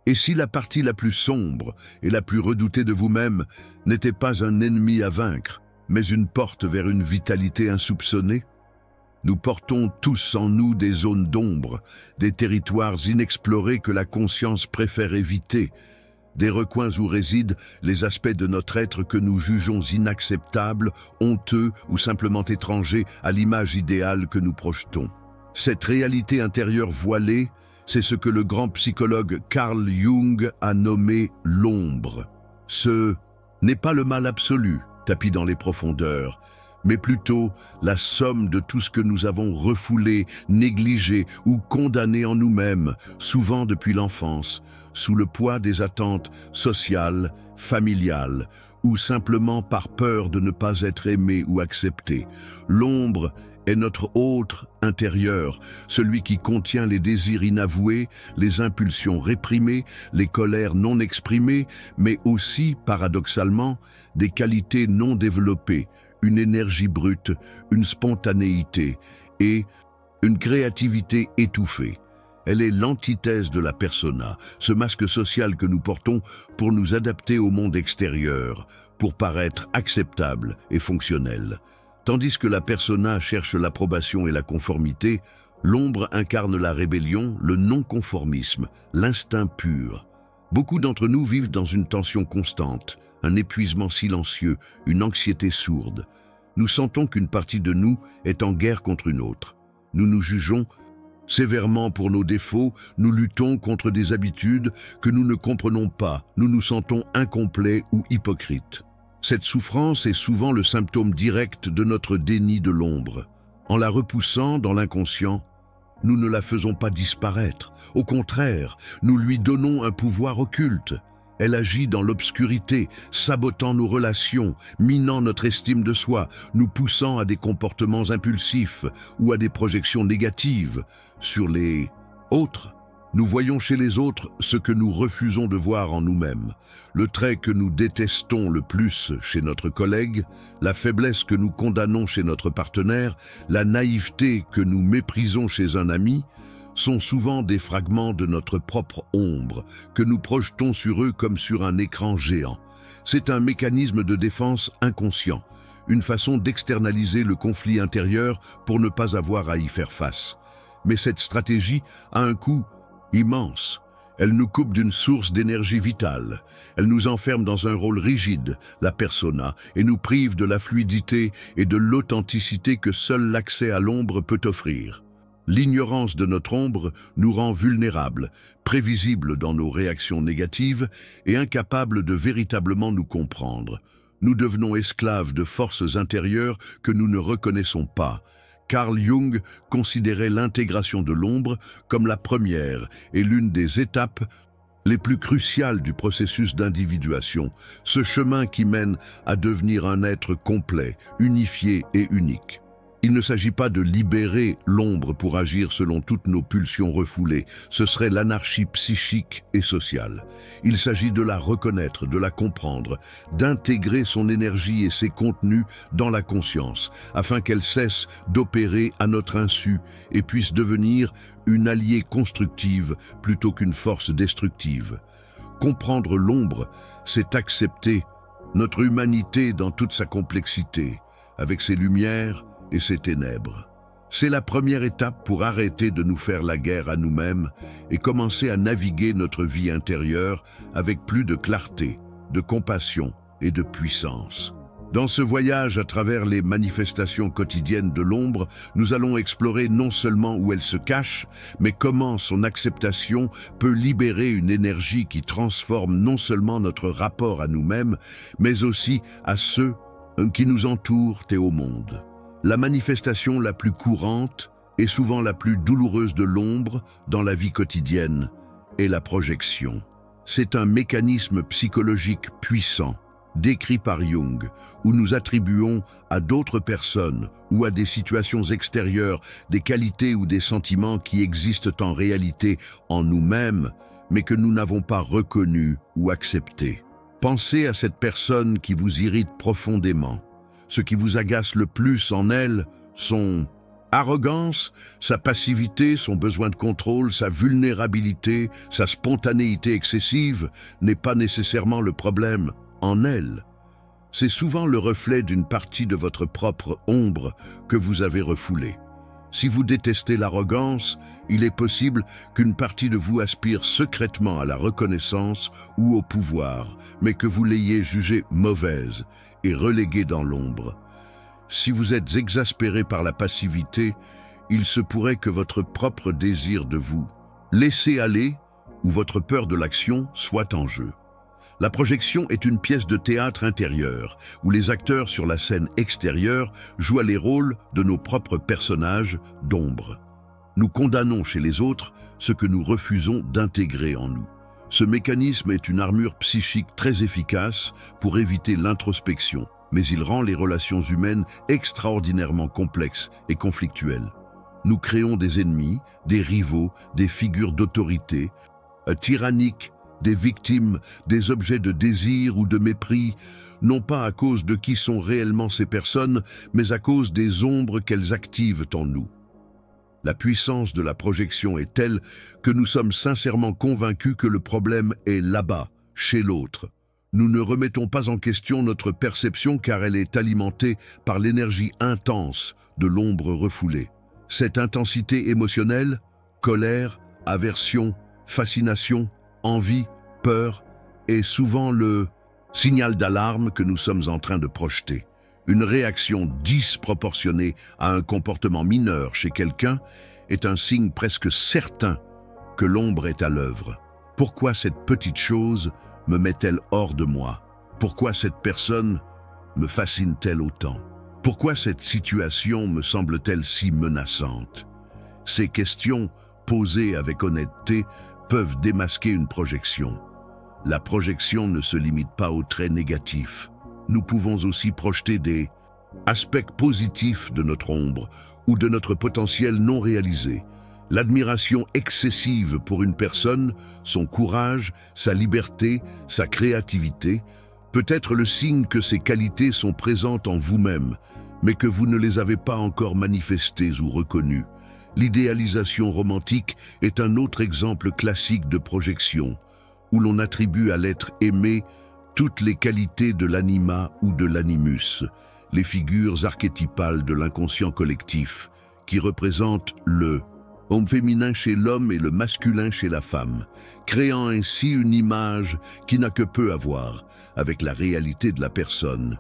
Et si la partie la plus sombre et la plus redoutée de vous-même n'était pas un ennemi à vaincre, mais une porte vers une vitalité insoupçonnée? Nous portons tous en nous des zones d'ombre, des territoires inexplorés que la conscience préfère éviter, des recoins où résident les aspects de notre être que nous jugeons inacceptables, honteux ou simplement étrangers à l'image idéale que nous projetons. Cette réalité intérieure voilée, c'est ce que le grand psychologue Carl Jung a nommé l'ombre. Ce n'est pas le mal absolu, tapi dans les profondeurs, mais plutôt la somme de tout ce que nous avons refoulé, négligé ou condamné en nous-mêmes, souvent depuis l'enfance, sous le poids des attentes sociales, familiales, ou simplement par peur de ne pas être aimé ou accepté. L'ombre est notre autre intérieur, celui qui contient les désirs inavoués, les impulsions réprimées, les colères non exprimées, mais aussi, paradoxalement, des qualités non développées, une énergie brute, une spontanéité et une créativité étouffée. Elle est l'antithèse de la persona, ce masque social que nous portons pour nous adapter au monde extérieur, pour paraître acceptable et fonctionnel. Tandis que la persona cherche l'approbation et la conformité, l'ombre incarne la rébellion, le non-conformisme, l'instinct pur. Beaucoup d'entre nous vivent dans une tension constante, un épuisement silencieux, une anxiété sourde. Nous sentons qu'une partie de nous est en guerre contre une autre. Nous nous jugeons sévèrement pour nos défauts, nous luttons contre des habitudes que nous ne comprenons pas, nous nous sentons incomplets ou hypocrites. Cette souffrance est souvent le symptôme direct de notre déni de l'ombre. En la repoussant dans l'inconscient, nous ne la faisons pas disparaître. Au contraire, nous lui donnons un pouvoir occulte. Elle agit dans l'obscurité, sabotant nos relations, minant notre estime de soi, nous poussant à des comportements impulsifs ou à des projections négatives sur les autres. Nous voyons chez les autres ce que nous refusons de voir en nous-mêmes. Le trait que nous détestons le plus chez notre collègue, la faiblesse que nous condamnons chez notre partenaire, la naïveté que nous méprisons chez un ami, sont souvent des fragments de notre propre ombre, que nous projetons sur eux comme sur un écran géant. C'est un mécanisme de défense inconscient, une façon d'externaliser le conflit intérieur pour ne pas avoir à y faire face. Mais cette stratégie a un coût immense. Elle nous coupe d'une source d'énergie vitale. Elle nous enferme dans un rôle rigide, la persona, et nous prive de la fluidité et de l'authenticité que seul l'accès à l'ombre peut offrir. L'ignorance de notre ombre nous rend vulnérables, prévisibles dans nos réactions négatives et incapables de véritablement nous comprendre. Nous devenons esclaves de forces intérieures que nous ne reconnaissons pas. Carl Jung considérait l'intégration de l'ombre comme la première et l'une des étapes les plus cruciales du processus d'individuation, ce chemin qui mène à devenir un être complet, unifié et unique. Il ne s'agit pas de libérer l'ombre pour agir selon toutes nos pulsions refoulées, ce serait l'anarchie psychique et sociale. Il s'agit de la reconnaître, de la comprendre, d'intégrer son énergie et ses contenus dans la conscience, afin qu'elle cesse d'opérer à notre insu et puisse devenir une alliée constructive plutôt qu'une force destructive. Comprendre l'ombre, c'est accepter notre humanité dans toute sa complexité, avec ses lumières et ses ténèbres. C'est la première étape pour arrêter de nous faire la guerre à nous-mêmes et commencer à naviguer notre vie intérieure avec plus de clarté, de compassion et de puissance. Dans ce voyage à travers les manifestations quotidiennes de l'ombre, nous allons explorer non seulement où elle se cache, mais comment son acceptation peut libérer une énergie qui transforme non seulement notre rapport à nous-mêmes, mais aussi à ceux qui nous entourent et au monde. La manifestation la plus courante et souvent la plus douloureuse de l'ombre dans la vie quotidienne est la projection. C'est un mécanisme psychologique puissant, décrit par Jung, où nous attribuons à d'autres personnes ou à des situations extérieures des qualités ou des sentiments qui existent en réalité en nous-mêmes, mais que nous n'avons pas reconnus ou acceptés. Pensez à cette personne qui vous irrite profondément. Ce qui vous agace le plus en elle sont Arrogance, sa passivité, son besoin de contrôle, sa vulnérabilité, sa spontanéité excessive n'est pas nécessairement le problème en elle. C'est souvent le reflet d'une partie de votre propre ombre que vous avez refoulée. Si vous détestez l'arrogance, il est possible qu'une partie de vous aspire secrètement à la reconnaissance ou au pouvoir, mais que vous l'ayez jugée mauvaise et reléguée dans l'ombre. Si vous êtes exaspéré par la passivité, il se pourrait que votre propre désir de vous laisser aller ou votre peur de l'action soit en jeu. La projection est une pièce de théâtre intérieur, où les acteurs sur la scène extérieure jouent les rôles de nos propres personnages d'ombre. Nous condamnons chez les autres ce que nous refusons d'intégrer en nous. Ce mécanisme est une armure psychique très efficace pour éviter l'introspection, mais il rend les relations humaines extraordinairement complexes et conflictuelles. Nous créons des ennemis, des rivaux, des figures d'autorité, tyranniques, des victimes, des objets de désir ou de mépris, non pas à cause de qui sont réellement ces personnes, mais à cause des ombres qu'elles activent en nous. La puissance de la projection est telle que nous sommes sincèrement convaincus que le problème est là-bas, chez l'autre. Nous ne remettons pas en question notre perception car elle est alimentée par l'énergie intense de l'ombre refoulée. Cette intensité émotionnelle, colère, aversion, fascination, envie, peur, est souvent le signal d'alarme que nous sommes en train de projeter. Une réaction disproportionnée à un comportement mineur chez quelqu'un est un signe presque certain que l'ombre est à l'œuvre. Pourquoi cette petite chose me met-elle hors de moi? Pourquoi cette personne me fascine-t-elle autant? Pourquoi cette situation me semble-t-elle si menaçante? Ces questions, posées avec honnêteté, peuvent démasquer une projection. La projection ne se limite pas aux traits négatifs. Nous pouvons aussi projeter des aspects positifs de notre ombre ou de notre potentiel non réalisé. L'admiration excessive pour une personne, son courage, sa liberté, sa créativité, peut être le signe que ces qualités sont présentes en vous-même, mais que vous ne les avez pas encore manifestées ou reconnues. L'idéalisation romantique est un autre exemple classique de projection, où l'on attribue à l'être aimé toutes les qualités de l'anima ou de l'animus, les figures archétypales de l'inconscient collectif, qui représentent le homme féminin chez l'homme et le masculin chez la femme, créant ainsi une image qui n'a que peu à voir avec la réalité de la personne.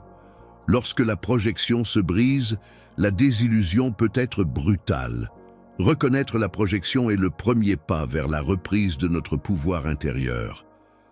Lorsque la projection se brise, la désillusion peut être brutale. Reconnaître la projection est le premier pas vers la reprise de notre pouvoir intérieur.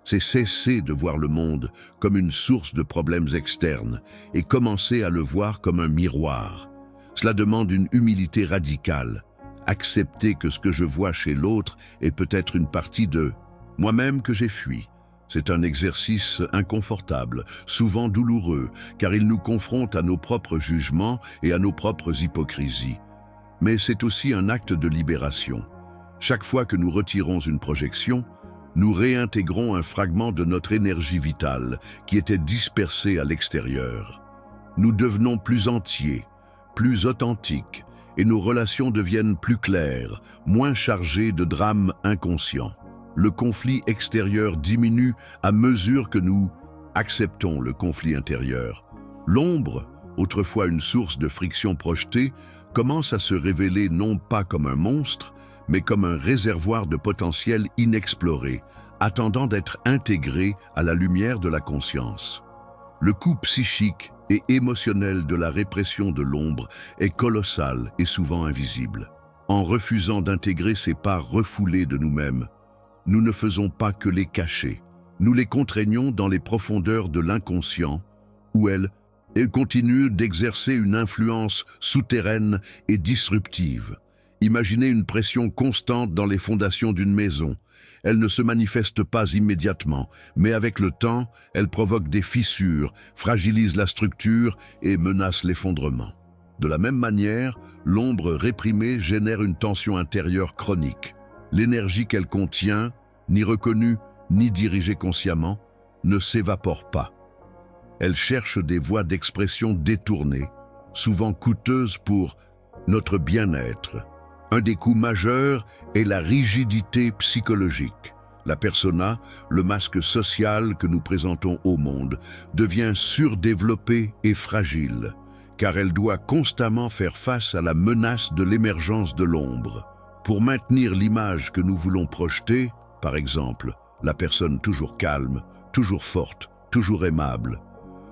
C'est cesser de voir le monde comme une source de problèmes externes et commencer à le voir comme un miroir. Cela demande une humilité radicale. Accepter que ce que je vois chez l'autre est peut-être une partie de moi-même que j'ai fui. C'est un exercice inconfortable, souvent douloureux, car il nous confronte à nos propres jugements et à nos propres hypocrisies. Mais c'est aussi un acte de libération. Chaque fois que nous retirons une projection, nous réintégrons un fragment de notre énergie vitale qui était dispersée à l'extérieur. Nous devenons plus entiers, plus authentiques, et nos relations deviennent plus claires, moins chargées de drames inconscients. Le conflit extérieur diminue à mesure que nous acceptons le conflit intérieur. L'ombre, autrefois une source de friction projetée, commence à se révéler non pas comme un monstre, mais comme un réservoir de potentiel inexploré, attendant d'être intégré à la lumière de la conscience. Le coût psychique et émotionnel de la répression de l'ombre est colossal et souvent invisible. En refusant d'intégrer ces parts refoulées de nous-mêmes, nous ne faisons pas que les cacher. Nous les contraignons dans les profondeurs de l'inconscient, où elles continuent d'exercer une influence souterraine et disruptive. Imaginez une pression constante dans les fondations d'une maison. Elle ne se manifeste pas immédiatement, mais avec le temps, elle provoque des fissures, fragilise la structure et menace l'effondrement. De la même manière, l'ombre réprimée génère une tension intérieure chronique. L'énergie qu'elle contient, ni reconnue, ni dirigée consciemment, ne s'évapore pas. Elle cherche des voies d'expression détournées, souvent coûteuses pour notre bien-être. Un des coûts majeurs est la rigidité psychologique. La persona, le masque social que nous présentons au monde, devient surdéveloppée et fragile, car elle doit constamment faire face à la menace de l'émergence de l'ombre. Pour maintenir l'image que nous voulons projeter, par exemple, la personne toujours calme, toujours forte, toujours aimable,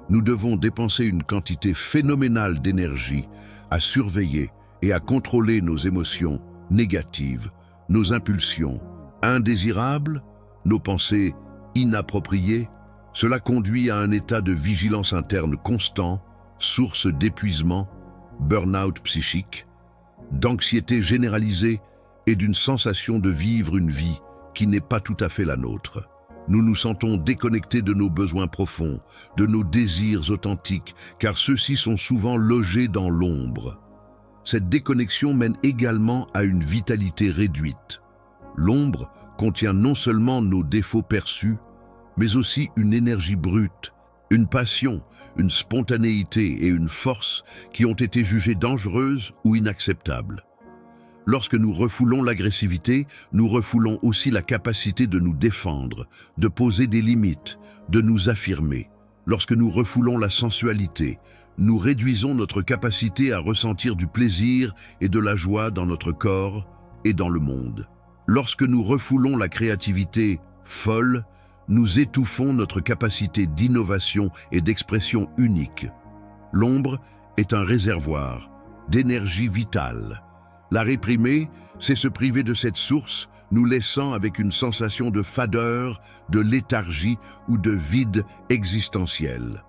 nous devons dépenser une quantité phénoménale d'énergie à surveiller et à contrôler nos émotions négatives, nos impulsions indésirables, nos pensées inappropriées. Cela conduit à un état de vigilance interne constant, source d'épuisement, burn-out psychique, d'anxiété généralisée et d'une sensation de vivre une vie qui n'est pas tout à fait la nôtre. Nous nous sentons déconnectés de nos besoins profonds, de nos désirs authentiques, car ceux-ci sont souvent logés dans l'ombre. Cette déconnexion mène également à une vitalité réduite. L'ombre contient non seulement nos défauts perçus, mais aussi une énergie brute, une passion, une spontanéité et une force qui ont été jugées dangereuses ou inacceptables. Lorsque nous refoulons l'agressivité, nous refoulons aussi la capacité de nous défendre, de poser des limites, de nous affirmer. Lorsque nous refoulons la sensualité, nous réduisons notre capacité à ressentir du plaisir et de la joie dans notre corps et dans le monde. Lorsque nous refoulons la créativité folle, nous étouffons notre capacité d'innovation et d'expression unique. L'ombre est un réservoir d'énergie vitale. La réprimer, c'est se priver de cette source, nous laissant avec une sensation de fadeur, de léthargie ou de vide existentiel.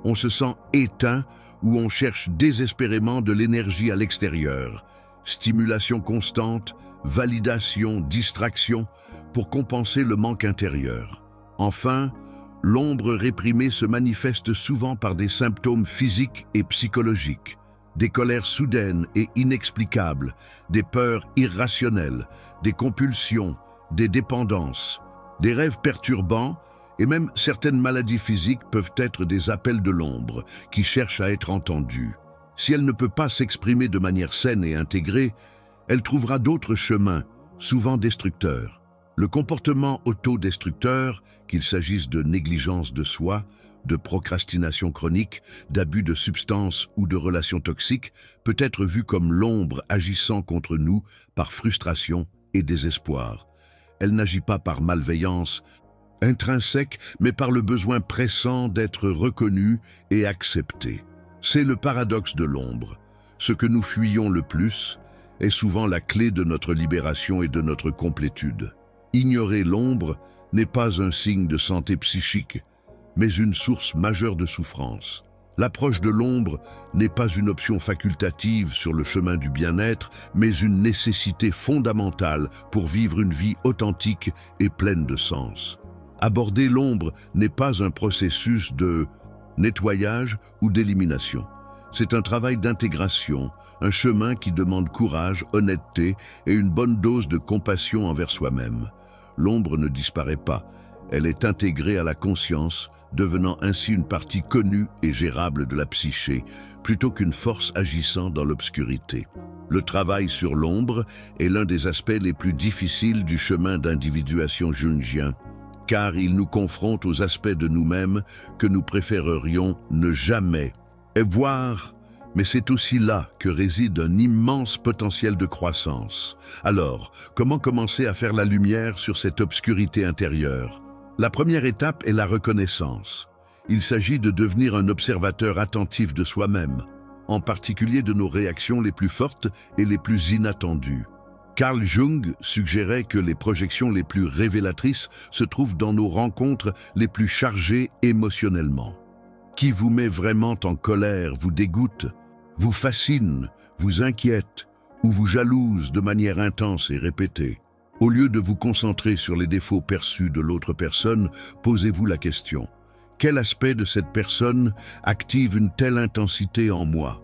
On se sent éteint ou on cherche désespérément de l'énergie à l'extérieur. Stimulation constante, validation, distraction, pour compenser le manque intérieur. Enfin, l'ombre réprimée se manifeste souvent par des symptômes physiques et psychologiques. Des colères soudaines et inexplicables, des peurs irrationnelles, des compulsions, des dépendances, des rêves perturbants et même certaines maladies physiques peuvent être des appels de l'ombre qui cherchent à être entendus. Si elle ne peut pas s'exprimer de manière saine et intégrée, elle trouvera d'autres chemins, souvent destructeurs. Le comportement autodestructeur, qu'il s'agisse de négligence de soi, de procrastination chronique, d'abus de substances ou de relations toxiques, peut être vu comme l'ombre agissant contre nous par frustration et désespoir. Elle n'agit pas par malveillance intrinsèque, mais par le besoin pressant d'être reconnue et acceptée. C'est le paradoxe de l'ombre. Ce que nous fuyons le plus est souvent la clé de notre libération et de notre complétude. Ignorer l'ombre n'est pas un signe de santé psychique, mais une source majeure de souffrance. L'approche de l'ombre n'est pas une option facultative sur le chemin du bien-être, mais une nécessité fondamentale pour vivre une vie authentique et pleine de sens. Aborder l'ombre n'est pas un processus de nettoyage ou d'élimination. C'est un travail d'intégration, un chemin qui demande courage, honnêteté et une bonne dose de compassion envers soi-même. L'ombre ne disparaît pas, elle est intégrée à la conscience, devenant ainsi une partie connue et gérable de la psyché, plutôt qu'une force agissant dans l'obscurité. Le travail sur l'ombre est l'un des aspects les plus difficiles du chemin d'individuation jungien, car il nous confronte aux aspects de nous-mêmes que nous préférerions ne jamais voir, mais c'est aussi là que réside un immense potentiel de croissance. Alors, comment commencer à faire la lumière sur cette obscurité intérieure ? La première étape est la reconnaissance. Il s'agit de devenir un observateur attentif de soi-même, en particulier de nos réactions les plus fortes et les plus inattendues. Carl Jung suggérait que les projections les plus révélatrices se trouvent dans nos rencontres les plus chargées émotionnellement. Qui vous met vraiment en colère, vous dégoûte, vous fascine, vous inquiète ou vous jalouse de manière intense et répétée. Au lieu de vous concentrer sur les défauts perçus de l'autre personne, posez-vous la question: quel aspect de cette personne active une telle intensité en moi ?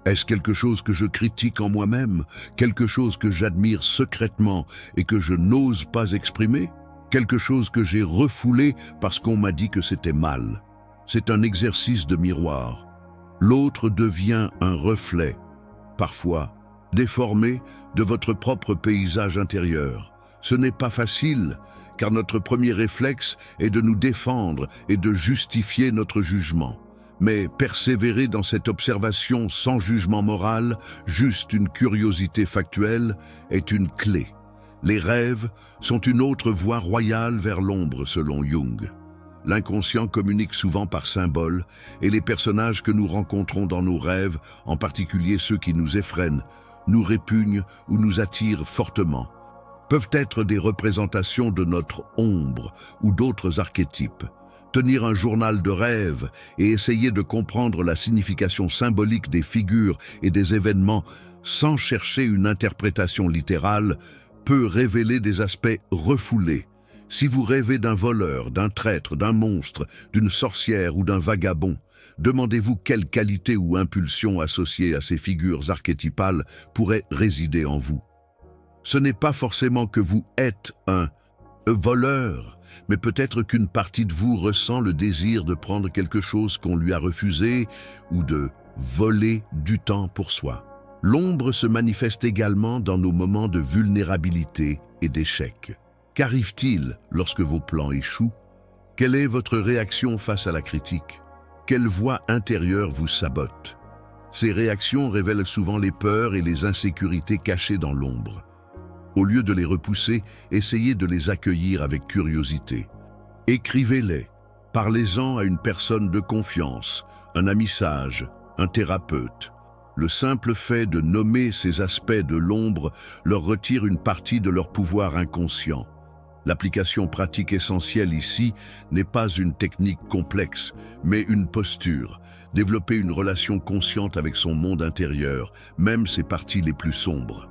Est-ce quelque chose que je critique en moi-même, quelque chose que j'admire secrètement et que je n'ose pas exprimer, quelque chose que j'ai refoulé parce qu'on m'a dit que c'était mal? C'est un exercice de miroir. L'autre devient un reflet, parfois déformé de votre propre paysage intérieur. Ce n'est pas facile, car notre premier réflexe est de nous défendre et de justifier notre jugement. Mais persévérer dans cette observation sans jugement moral, juste une curiosité factuelle, est une clé. Les rêves sont une autre voie royale vers l'ombre, selon Jung. L'inconscient communique souvent par symboles, et les personnages que nous rencontrons dans nos rêves, en particulier ceux qui nous effrènent, nous répugnent ou nous attirent fortement, peuvent être des représentations de notre ombre ou d'autres archétypes. Tenir un journal de rêve et essayer de comprendre la signification symbolique des figures et des événements sans chercher une interprétation littérale peut révéler des aspects refoulés. Si vous rêvez d'un voleur, d'un traître, d'un monstre, d'une sorcière ou d'un vagabond, demandez-vous quelle qualité ou impulsion associée à ces figures archétypales pourrait résider en vous. Ce n'est pas forcément que vous êtes un voleur, mais peut-être qu'une partie de vous ressent le désir de prendre quelque chose qu'on lui a refusé ou de voler du temps pour soi. L'ombre se manifeste également dans nos moments de vulnérabilité et d'échec. Qu'arrive-t-il lorsque vos plans échouent? Quelle est votre réaction face à la critique? Quelle voix intérieure vous sabote? Ces réactions révèlent souvent les peurs et les insécurités cachées dans l'ombre. Au lieu de les repousser, essayez de les accueillir avec curiosité. Écrivez-les, parlez-en à une personne de confiance, un ami sage, un thérapeute. Le simple fait de nommer ces aspects de l'ombre leur retire une partie de leur pouvoir inconscient. L'application pratique essentielle ici n'est pas une technique complexe, mais une posture. Développer une relation consciente avec son monde intérieur, même ses parties les plus sombres.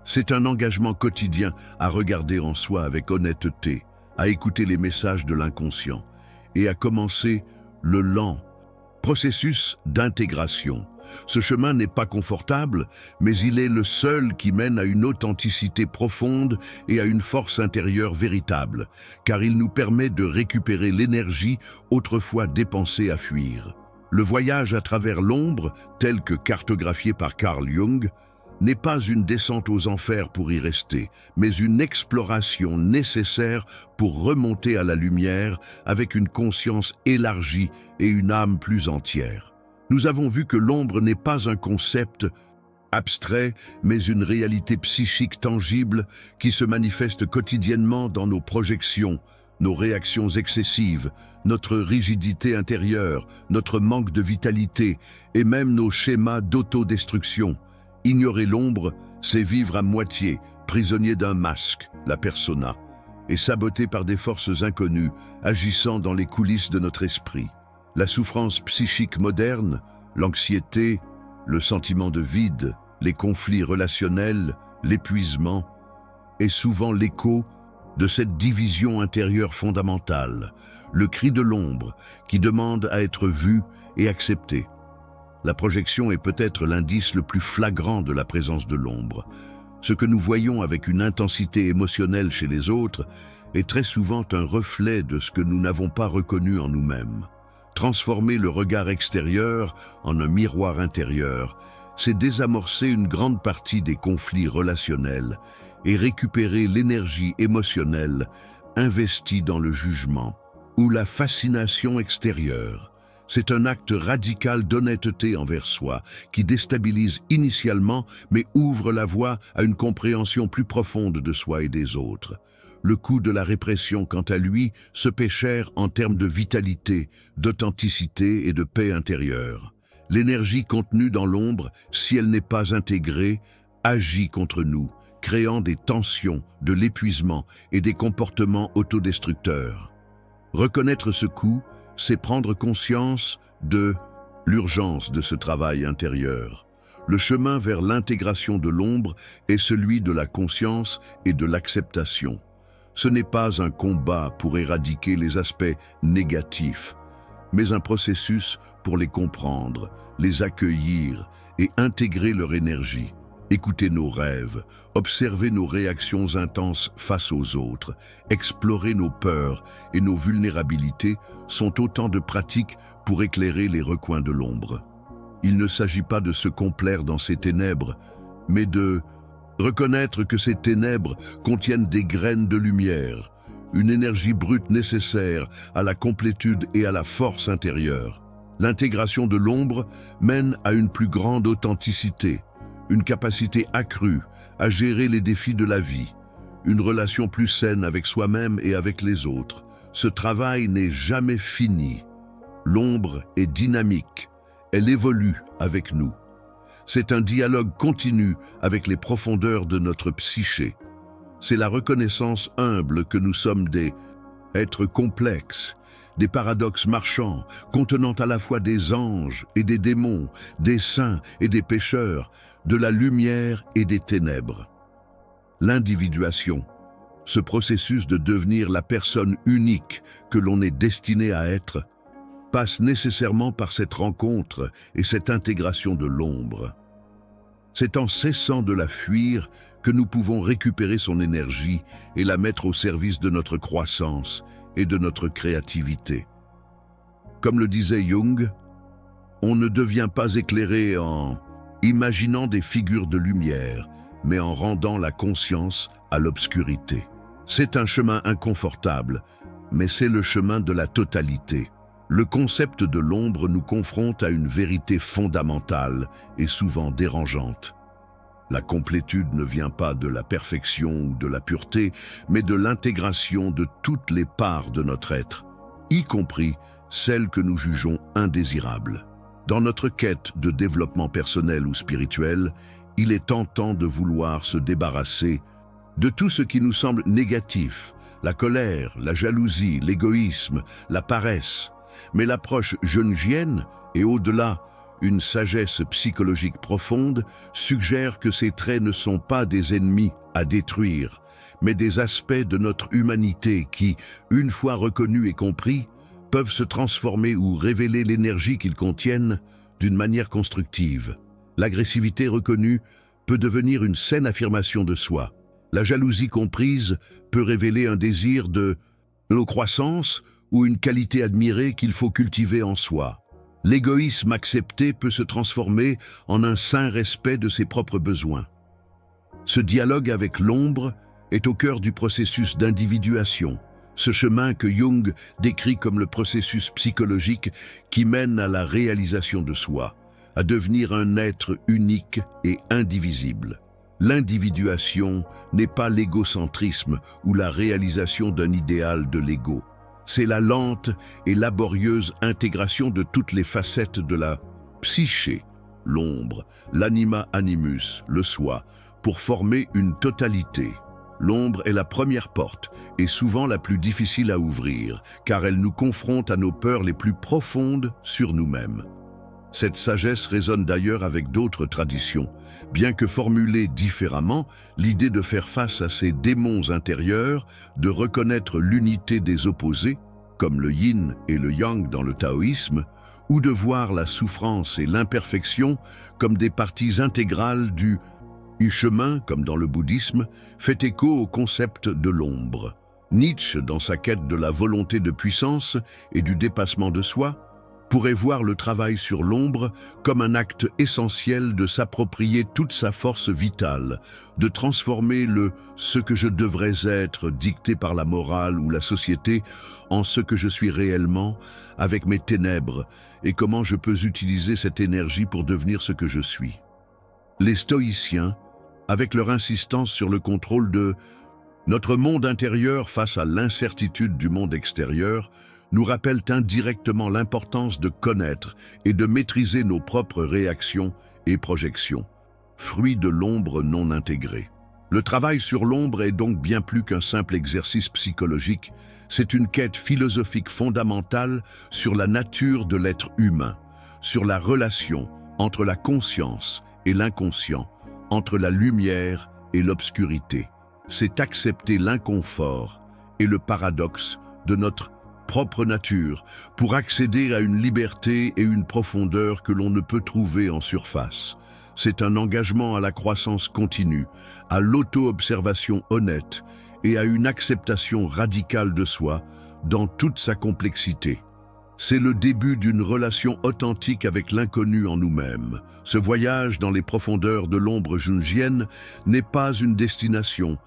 C'est un engagement quotidien à regarder en soi avec honnêteté, à écouter les messages de l'inconscient et à commencer le lent processus d'intégration. Ce chemin n'est pas confortable, mais il est le seul qui mène à une authenticité profonde et à une force intérieure véritable, car il nous permet de récupérer l'énergie autrefois dépensée à fuir. Le voyage à travers l'ombre, tel que cartographié par Carl Jung, n'est pas une descente aux enfers pour y rester, mais une exploration nécessaire pour remonter à la lumière avec une conscience élargie et une âme plus entière. Nous avons vu que l'ombre n'est pas un concept abstrait, mais une réalité psychique tangible qui se manifeste quotidiennement dans nos projections, nos réactions excessives, notre rigidité intérieure, notre manque de vitalité et même nos schémas d'autodestruction. Ignorer l'ombre, c'est vivre à moitié, prisonnier d'un masque, la persona, et saboté par des forces inconnues, agissant dans les coulisses de notre esprit. La souffrance psychique moderne, l'anxiété, le sentiment de vide, les conflits relationnels, l'épuisement, est souvent l'écho de cette division intérieure fondamentale, le cri de l'ombre qui demande à être vu et accepté. La projection est peut-être l'indice le plus flagrant de la présence de l'ombre. Ce que nous voyons avec une intensité émotionnelle chez les autres est très souvent un reflet de ce que nous n'avons pas reconnu en nous-mêmes. Transformer le regard extérieur en un miroir intérieur, c'est désamorcer une grande partie des conflits relationnels et récupérer l'énergie émotionnelle investie dans le jugement ou la fascination extérieure. C'est un acte radical d'honnêteté envers soi qui déstabilise initialement mais ouvre la voie à une compréhension plus profonde de soi et des autres. Le coût de la répression, quant à lui, se paie cher en termes de vitalité, d'authenticité et de paix intérieure. L'énergie contenue dans l'ombre, si elle n'est pas intégrée, agit contre nous, créant des tensions, de l'épuisement et des comportements autodestructeurs. Reconnaître ce coût, c'est prendre conscience de l'urgence de ce travail intérieur. Le chemin vers l'intégration de l'ombre est celui de la conscience et de l'acceptation. Ce n'est pas un combat pour éradiquer les aspects négatifs, mais un processus pour les comprendre, les accueillir et intégrer leur énergie. Écouter nos rêves, observer nos réactions intenses face aux autres, explorer nos peurs et nos vulnérabilités sont autant de pratiques pour éclairer les recoins de l'ombre. Il ne s'agit pas de se complaire dans ces ténèbres, mais de reconnaître que ces ténèbres contiennent des graines de lumière, une énergie brute nécessaire à la complétude et à la force intérieure. L'intégration de l'ombre mène à une plus grande authenticité, une capacité accrue à gérer les défis de la vie, une relation plus saine avec soi-même et avec les autres. Ce travail n'est jamais fini. L'ombre est dynamique, elle évolue avec nous. C'est un dialogue continu avec les profondeurs de notre psyché. C'est la reconnaissance humble que nous sommes des êtres complexes, des paradoxes marchands, contenant à la fois des anges et des démons, des saints et des pécheurs, de la lumière et des ténèbres. L'individuation, ce processus de devenir la personne unique que l'on est destiné à être, passe nécessairement par cette rencontre et cette intégration de l'ombre. C'est en cessant de la fuir que nous pouvons récupérer son énergie et la mettre au service de notre croissance et de notre créativité. Comme le disait Jung, on ne devient pas éclairé en imaginant des figures de lumière, mais en rendant la conscience à l'obscurité. C'est un chemin inconfortable, mais c'est le chemin de la totalité. Le concept de l'ombre nous confronte à une vérité fondamentale et souvent dérangeante. La complétude ne vient pas de la perfection ou de la pureté, mais de l'intégration de toutes les parts de notre être, y compris celles que nous jugeons indésirables. Dans notre quête de développement personnel ou spirituel, il est tentant de vouloir se débarrasser de tout ce qui nous semble négatif, la colère, la jalousie, l'égoïsme, la paresse. Mais l'approche jungienne, et au-delà, une sagesse psychologique profonde, suggère que ces traits ne sont pas des ennemis à détruire, mais des aspects de notre humanité qui, une fois reconnus et compris, peuvent se transformer ou révéler l'énergie qu'ils contiennent d'une manière constructive. L'agressivité reconnue peut devenir une saine affirmation de soi. La jalousie comprise peut révéler un désir de croissance ou une qualité admirée qu'il faut cultiver en soi. L'égoïsme accepté peut se transformer en un sain respect de ses propres besoins. Ce dialogue avec l'ombre est au cœur du processus d'individuation, ce chemin que Jung décrit comme le processus psychologique qui mène à la réalisation de soi, à devenir un être unique et indivisible. L'individuation n'est pas l'égocentrisme ou la réalisation d'un idéal de l'ego. C'est la lente et laborieuse intégration de toutes les facettes de la psyché, l'ombre, l'anima animus, le soi, pour former une totalité. L'ombre est la première porte et souvent la plus difficile à ouvrir, car elle nous confronte à nos peurs les plus profondes sur nous-mêmes. Cette sagesse résonne d'ailleurs avec d'autres traditions. Bien que formulée différemment, l'idée de faire face à ces démons intérieurs, de reconnaître l'unité des opposés, comme le yin et le yang dans le taoïsme, ou de voir la souffrance et l'imperfection comme des parties intégrales du chemin, comme dans le bouddhisme, fait écho au concept de l'ombre. Nietzsche, dans sa quête de la volonté de puissance et du dépassement de soi, pourrait voir le travail sur l'ombre comme un acte essentiel de s'approprier toute sa force vitale, de transformer le « ce que je devrais être » dicté par la morale ou la société en ce que je suis réellement, avec mes ténèbres, et comment je peux utiliser cette énergie pour devenir ce que je suis. Les stoïciens, avec leur insistance sur le contrôle de notre monde intérieur face à l'incertitude du monde extérieur, nous rappellent indirectement l'importance de connaître et de maîtriser nos propres réactions et projections, fruits de l'ombre non intégrée. Le travail sur l'ombre est donc bien plus qu'un simple exercice psychologique, c'est une quête philosophique fondamentale sur la nature de l'être humain, sur la relation entre la conscience et l'inconscient, entre la lumière et l'obscurité. C'est accepter l'inconfort et le paradoxe de notre propre nature pour accéder à une liberté et une profondeur que l'on ne peut trouver en surface. C'est un engagement à la croissance continue, à l'auto-observation honnête et à une acceptation radicale de soi dans toute sa complexité. C'est le début d'une relation authentique avec l'inconnu en nous-mêmes. Ce voyage dans les profondeurs de l'ombre jungienne n'est pas une destination,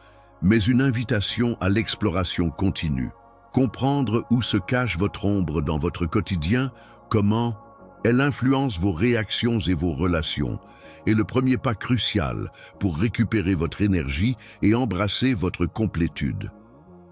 mais une invitation à l'exploration continue. Comprendre où se cache votre ombre dans votre quotidien, comment elle influence vos réactions et vos relations, est le premier pas crucial pour récupérer votre énergie et embrasser votre complétude.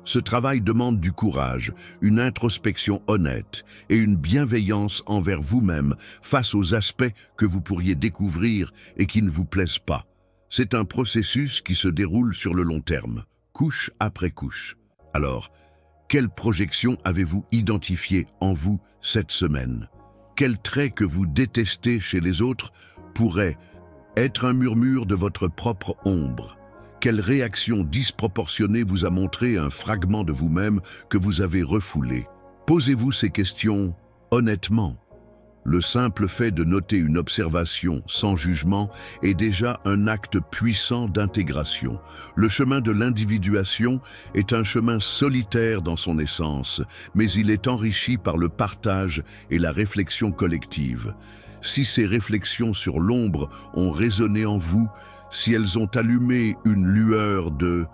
Ce travail demande du courage, une introspection honnête et une bienveillance envers vous-même face aux aspects que vous pourriez découvrir et qui ne vous plaisent pas. C'est un processus qui se déroule sur le long terme, couche après couche. Alors, quelle projection avez-vous identifiée en vous cette semaine? Quel trait que vous détestez chez les autres pourrait être un murmure de votre propre ombre? Quelle réaction disproportionnée vous a montré un fragment de vous-même que vous avez refoulé? Posez-vous ces questions honnêtement. Le simple fait de noter une observation sans jugement est déjà un acte puissant d'intégration. Le chemin de l'individuation est un chemin solitaire dans son essence, mais il est enrichi par le partage et la réflexion collective. Si ces réflexions sur l'ombre ont résonné en vous, si elles ont allumé une lueur de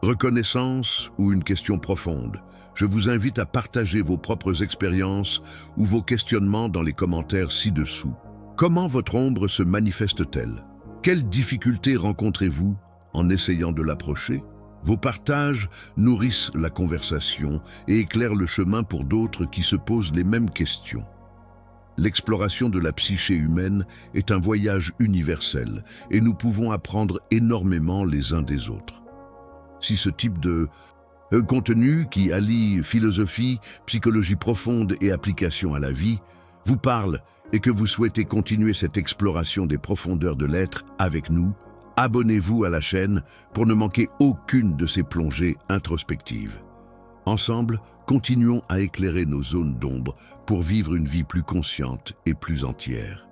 reconnaissance ou une question profonde, je vous invite à partager vos propres expériences ou vos questionnements dans les commentaires ci-dessous. Comment votre ombre se manifeste-t-elle? Quelles difficultés rencontrez-vous en essayant de l'approcher? Vos partages nourrissent la conversation et éclairent le chemin pour d'autres qui se posent les mêmes questions. L'exploration de la psyché humaine est un voyage universel et nous pouvons apprendre énormément les uns des autres. Si ce type de contenu qui allie philosophie, psychologie profonde et application à la vie vous parle et que vous souhaitez continuer cette exploration des profondeurs de l'être avec nous, abonnez-vous à la chaîne pour ne manquer aucune de ces plongées introspectives. Ensemble, continuons à éclairer nos zones d'ombre pour vivre une vie plus consciente et plus entière.